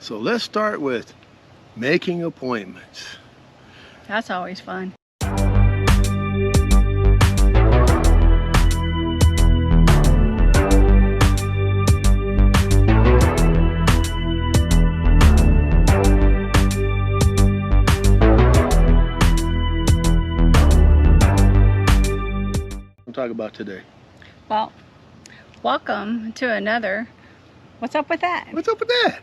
So let's start with making appointments. That's always fun. We'll talk about today. Well, welcome to another What's Up With That? What's up with that?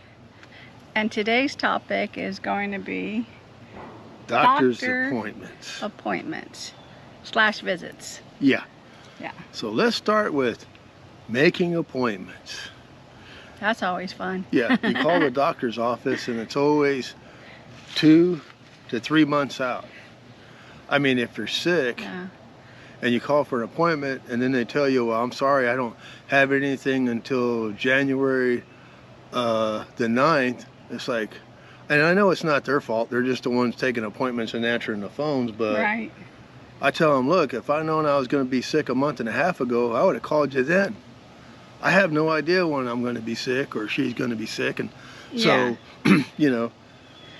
And today's topic is going to be Doctor's doctor appointments. / visits. Yeah. Yeah. So let's start with making appointments. That's always fun. Yeah, you call the doctor's office and it's always 2 to 3 months out. I mean, if you're sick, Yeah. and you call for an appointment and then they tell you, well, I'm sorry, I don't have anything until January the 9th. It's like, and I know it's not their fault. They're just the ones taking appointments and answering the phones. But Right. I tell them, look, if I'd known I was going to be sick a month and a half ago, I would have called you then. I have no idea when I'm going to be sick or she's going to be sick. And so, you know,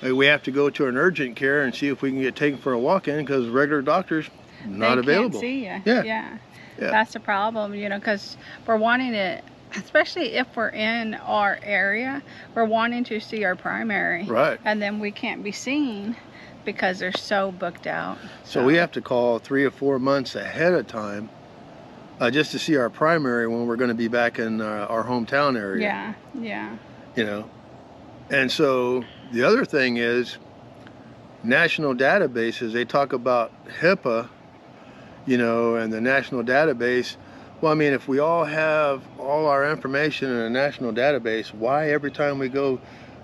we have to go to an urgent care and see if we can get taken for a walk-in because regular doctors not available. They can't see Yeah. you. Yeah. That's the problem, you know, because we're wanting to, especially if we're in our area, we're wanting to see our primary. Right. And then we can't be seen because they're so booked out. So we have to call 3 or 4 months ahead of time just to see our primary when we're going to be back in our hometown area. Yeah, yeah. You know, and so the other thing is national databases. They talk about HIPAA, you know, and the national database. Well, I mean, if we all have all our information in a national database, why every time we go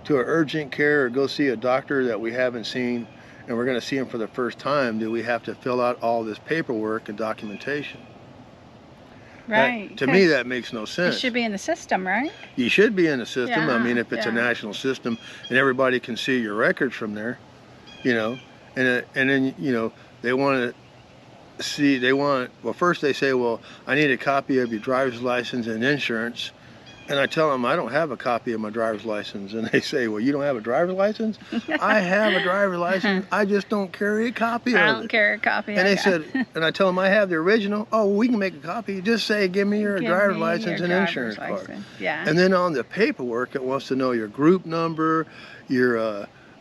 to an urgent care or go see a doctor that we haven't seen and we're going to see him for the first time, do we have to fill out all this paperwork and documentation? Right. To me, that makes no sense. It should be in the system, right? You should be in the system. I Yeah, mean, if it's a yeah. national system and everybody can see your records from there, you know, and then, you know, they want to see, well, first they say, well, I need a copy of your driver's license and insurance. And I tell them, I don't have a copy of my driver's license. And they say, well, you don't have a driver's license? I have a driver's license. I just don't carry a copy of it. I don't carry a copy And of they it. said, and I tell them I have the original. Oh, we can make a copy. Just say, give me your Give driver's me license your and driver's insurance card. license. Yeah. And then on the paperwork, it wants to know your group number, your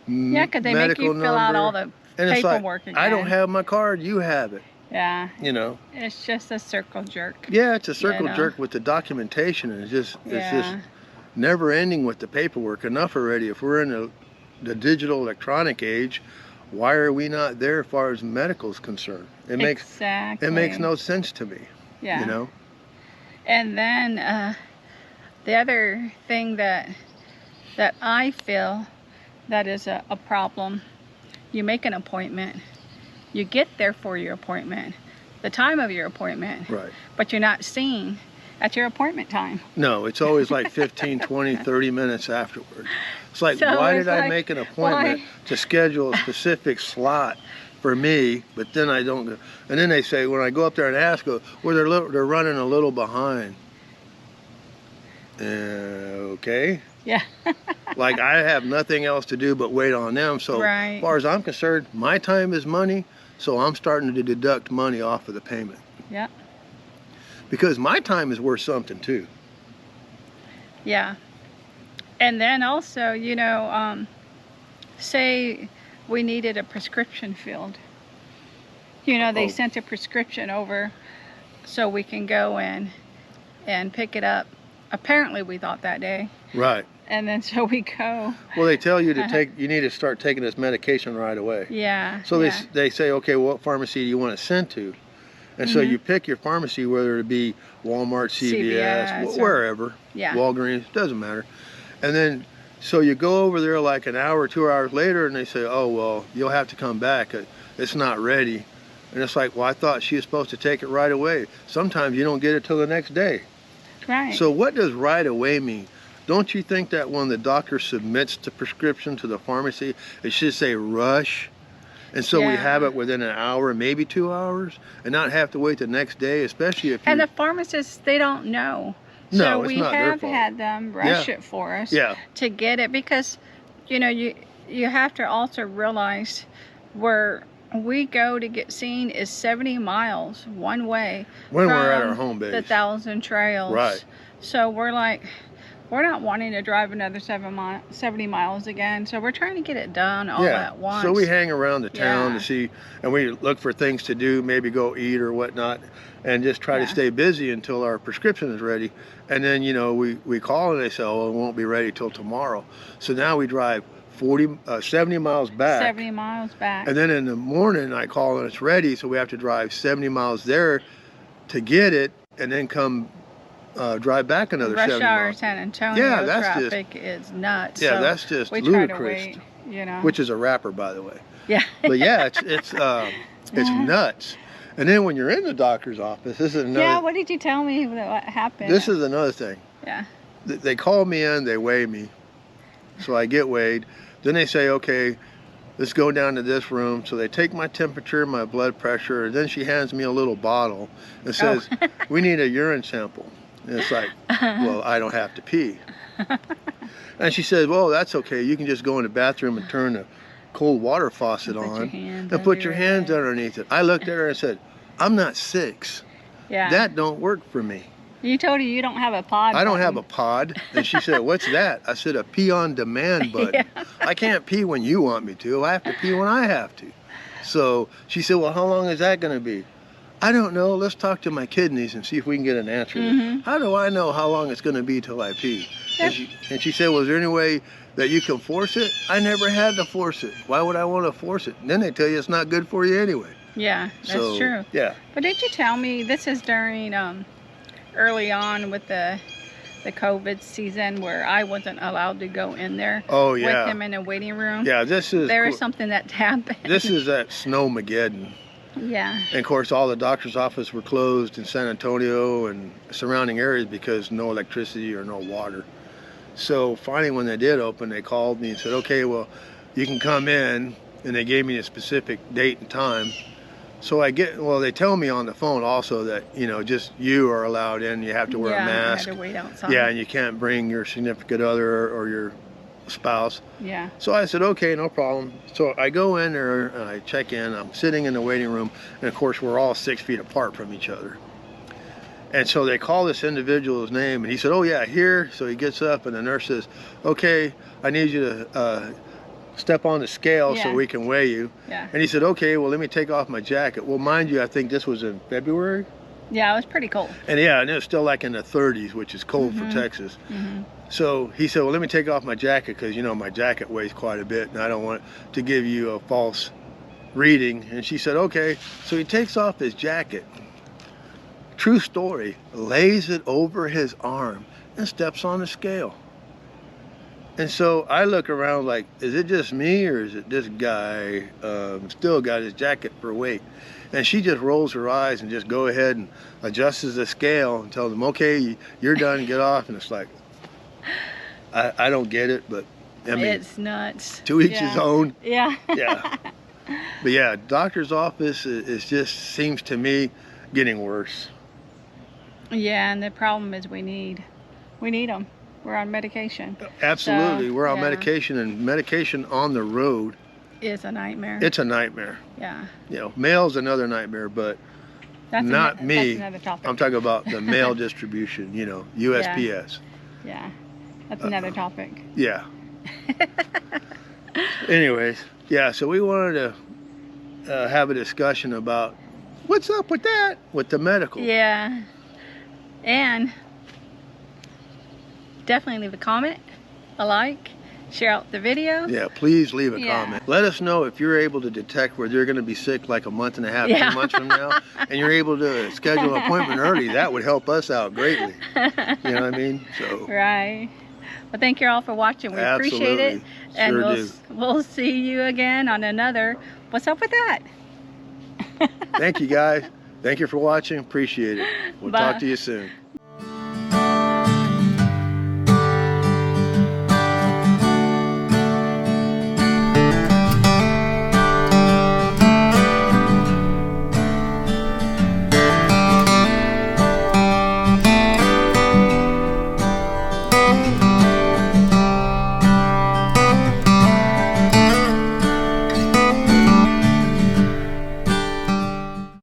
Yeah, because they make medical you fill out number. all the And it's paperwork like, again. I don't have my card, you have it, Yeah. you know. It's just a circle jerk. Yeah, it's a circle know. jerk with the documentation, and it's just Yeah. never ending with the paperwork. Enough already. If we're in the digital electronic age, why are we not there as far as medical is concerned? It makes no sense to me. Yeah. You know. And then the other thing that I feel that is a problem, you make an appointment, you get there for your appointment, the time of your appointment, Right. but you're not seen at your appointment time. No, it's always like 15, 20, 30 minutes afterward. It's like, So why it's did I like, make an appointment to schedule a specific slot for me, but then I don't go? And then they say, when I go up there and ask, well, they're running a little behind. Okay. Yeah. Like I have nothing else to do but wait on them. So Right. as far as I'm concerned, my time is money, so I'm starting to deduct money off of the payment. Yeah. Because my time is worth something too. Yeah. And then also, you know, say we needed a prescription filled. You know, they sent a prescription over so we can go in and pick it up. Apparently we thought that day. Right. And then so we go. Well, they tell you to you need to start taking this medication right away. Yeah. So yeah. they say, okay, what pharmacy do you want to send to? And so you pick your pharmacy, whether it be Walmart, CVS, or- wherever, Yeah. Walgreens, doesn't matter. And then, so you go over there like an hour, 2 hours later, and they say, oh, well, you'll have to come back. It's not ready. And it's like, well, I thought she was supposed to take it right away. Sometimes you don't get it till the next day. Right. So what does right away mean? Don't you think that when the doctor submits the prescription to the pharmacy, it should say rush? And so we have it within an hour, maybe 2 hours, and not have to wait the next day, especially if And the pharmacists, they don't know No, So it's we not their have fault. had them rush it for us Yeah. to get it, because, you know, you have to also realize where we go to get seen is 70 miles one way When from we're at our home base. the Thousand Trails. Right. So we're like, we're not wanting to drive another 70 miles again. So we're trying to get it done all at once. So we hang around the town Yeah. to see, and we look for things to do, maybe go eat or whatnot, and just try to stay busy until our prescription is ready. And then, you know, we call and they say, oh, it won't be ready till tomorrow. So now we drive 70 miles back. 70 miles back. And then in the morning I call and it's ready, so we have to drive 70 miles there to get it, and then come drive back another 70 Rush hour miles. San Antonio Yeah, that's traffic is nuts. Yeah, so that's just we ludicrous. Try to wait, you know. Which is a rapper, by the way. Yeah. But yeah, it's nuts. And then when you're in the doctor's office, this is another. Yeah, what did you tell me what happened? This is another thing. Yeah. They call me in, they weigh me, so I get weighed. Then they say, okay, let's go down to this room. So they take my temperature, my blood pressure, and then she hands me a little bottle and says, we need a urine sample. And it's like, well, I don't have to pee. And she says, well, that's okay. You can just go in the bathroom and turn the cold water faucet on and put your hands underneath it. I looked at her and said, I'm not 6. Yeah. That don't work for me. You told her you don't have a pod. I don't have a pod. And she said, what's that? I said, a pee on demand button. Yeah. I can't pee when you want me to. I have to pee when I have to. So she said, well, how long is that going to be? I don't know. Let's talk to my kidneys and see if we can get an answer. How do I know how long it's going to be till I pee? Yep. And she said, well, is there any way that you can force it? I never had to force it. Why would I want to force it? And then they tell you it's not good for you anyway. Yeah, that's So, true. Yeah. But did you tell me this is during early on with the COVID season where I wasn't allowed to go in there with him in a waiting room? Yeah, there is something that happened. This is that Snowmageddon. Yeah. And of course, all the doctor's offices were closed in San Antonio and surrounding areas because no electricity or no water. So finally, when they did open, they called me and said, okay, well, you can come in. And they gave me a specific date and time. So they tell me on the phone also that, you know, just you are allowed in. You have to wear a mask. I had to wait outside. Yeah, and you can't bring your significant other or your spouse. Yeah. So I said, okay, no problem. So I go in there and I check in. I'm sitting in the waiting room. And of course, we're all 6 feet apart from each other. And so they call this individual's name. And he said, oh, yeah, here. So he gets up and the nurse says, okay, I need you to step on the scale so we can weigh you. Yeah. And he said, okay, well, let me take off my jacket. Well, mind you, I think this was in February. Yeah, it was pretty cold. And and it was still like in the 30s, which is cold for Texas. So he said, well, let me take off my jacket because, you know, my jacket weighs quite a bit and I don't want to give you a false reading. And she said, okay. So he takes off his jacket. True story, lays it over his arm and steps on the scale. And so I look around like, is it just me or is it this guy still got his jacket for weight? And she just rolls her eyes and just go ahead and adjusts the scale and tells him, okay, you're done, get off. And it's like, I don't get it, but I mean, it's nuts. To each his own. Yeah. Yeah. But yeah, doctor's office is just seems to me getting worse. Yeah, and the problem is we need them. We're on medication. Absolutely. So, we're on medication, and medication on the road is a nightmare. It's a nightmare. Yeah. You know, mail's another nightmare, but that's not me. That's another topic. I'm talking about the mail distribution, you know, USPS. Yeah. That's another topic. Yeah. Anyways, yeah, so we wanted to have a discussion about what's up with that, with the medical. Yeah. And definitely leave a comment, a like, share out the video. Yeah, please leave a comment. Let us know if you're able to detect whether you're going to be sick like a month and a half, 2 months from now, and you're able to schedule an appointment early. That would help us out greatly. You know what I mean? So. Right. Well, thank you all for watching. We appreciate it. And we'll see you again on another What's Up With That? Thank you, guys. Thank you for watching. Appreciate it. We'll talk to you soon.